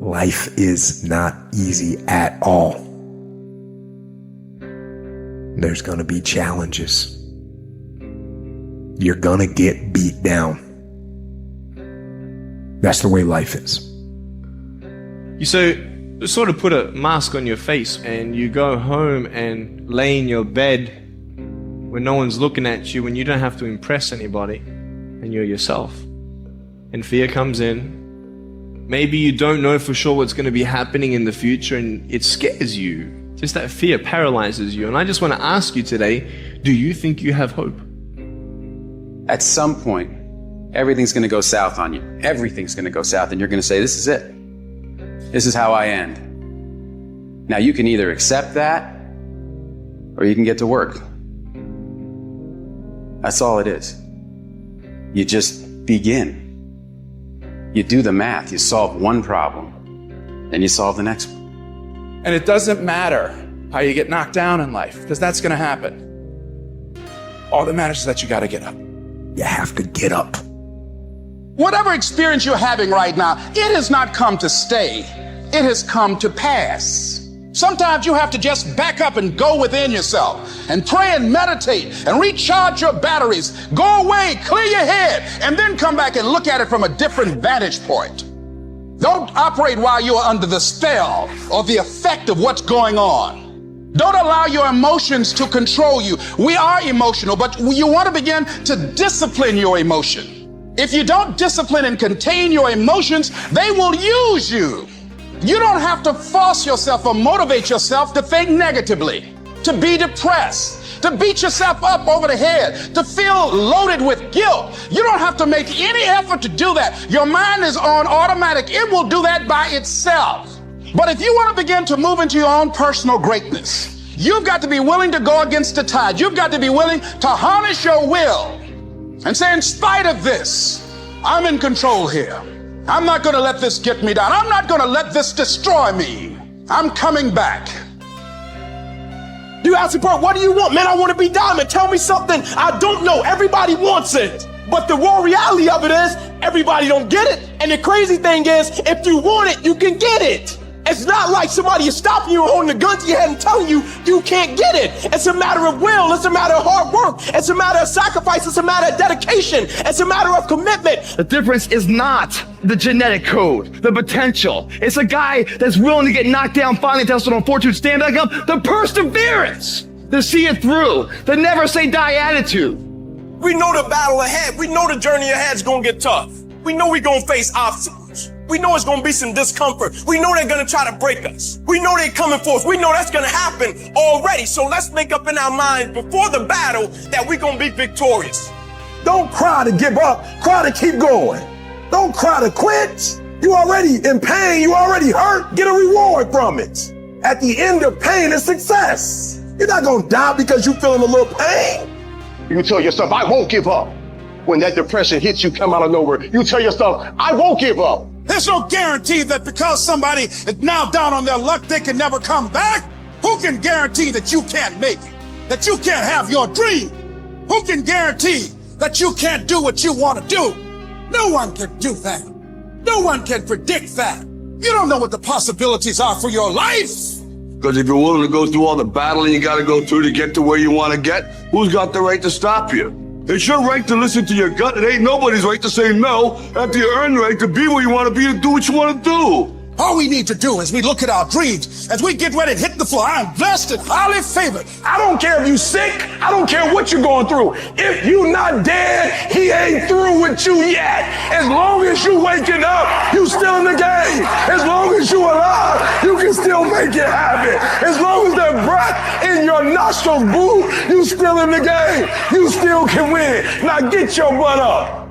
Life is not easy at all. There's going to be challenges. You're going to get beat down. That's the way life is. You sort of put a mask on your face and you go home and lay in your bed when no one's looking at you, when you don't have to impress anybody and you're yourself. And fear comes in. Maybe you don't know for sure what's going to be happening in the future and it scares you. Just that fear paralyzes you. And I just want to ask you today, do you think you have hope? At some point, everything's going to go south on you. Everything's going to go south and you're going to say, this is it. This is how I end. Now you can either accept that or you can get to work. That's all it is. You just begin. You do the math, you solve one problem, then you solve the next one. And it doesn't matter how you get knocked down in life, because that's going to happen. All that matters is that you got to get up. You have to get up. Whatever experience you're having right now, it has not come to stay. It has come to pass. Sometimes you have to just back up and go within yourself and pray and meditate and recharge your batteries. Go away, clear your head, and then come back and look at it from a different vantage point. Don't operate while you are under the spell or the effect of what's going on. Don't allow your emotions to control you. We are emotional, but you want to begin to discipline your emotion. If you don't discipline and contain your emotions, they will use you. You don't have to force yourself or motivate yourself to think negatively, to be depressed, to beat yourself up over the head, to feel loaded with guilt. You don't have to make any effort to do that. Your mind is on automatic. It will do that by itself. But if you want to begin to move into your own personal greatness, you've got to be willing to go against the tide. You've got to be willing to harness your will and say, in spite of this, I'm in control here. I'm not going to let this get me down. I'm not going to let this destroy me. I'm coming back. You ask me, bro, what do you want? Man, I want to be diamond. Tell me something I don't know. Everybody wants it. But the raw reality of it is everybody don't get it. And the crazy thing is, if you want it, you can get it. It's not like somebody is stopping you, holding a gun to your head and telling you you can't get it. It's a matter of will. It's a matter of hard work. It's a matter of sacrifice. It's a matter of dedication. It's a matter of commitment. The difference is not the genetic code, the potential. It's a guy that's willing to get knocked down, finally tested on fortune, stand back up, the perseverance to see it through, the never say die attitude. We know the battle ahead. We know the journey ahead is going to get tough. We know we're going to face obstacles. We know it's going to be some discomfort. We know they're going to try to break us. We know they're coming for us. We know that's going to happen already. So let's make up in our minds before the battle that we're going to be victorious. Don't cry to give up. Cry to keep going. Don't cry to quit. You already in pain. You already hurt. Get a reward from it. At the end of pain is success. You're not going to die because you're feeling a little pain. You tell yourself, I won't give up. When that depression hits you, come out of nowhere, you tell yourself, I won't give up. There's no guarantee that because somebody is now down on their luck, they can never come back. Who can guarantee that you can't make it? That you can't have your dream? Who can guarantee that you can't do what you want to do? No one can do that. No one can predict that. You don't know what the possibilities are for your life. Because if you're willing to go through all the battling you got to go through to get to where you want to get, who's got the right to stop you? It's your right to listen to your gut. It ain't nobody's right to say no after you earn the right to be where you want to be and do what you want to do. All we need to do is we look at our dreams as we get ready to hit the floor. I'm blessed and highly favored. I don't care if you sick. I don't care what you're going through. If you not dead, he ain't through with you yet. As long as you waking up, you still in the game. As long as you alive, you can still make it happen. As long as that breath in your nostrils, boo, you still in the game. You still can win. Now get your butt up.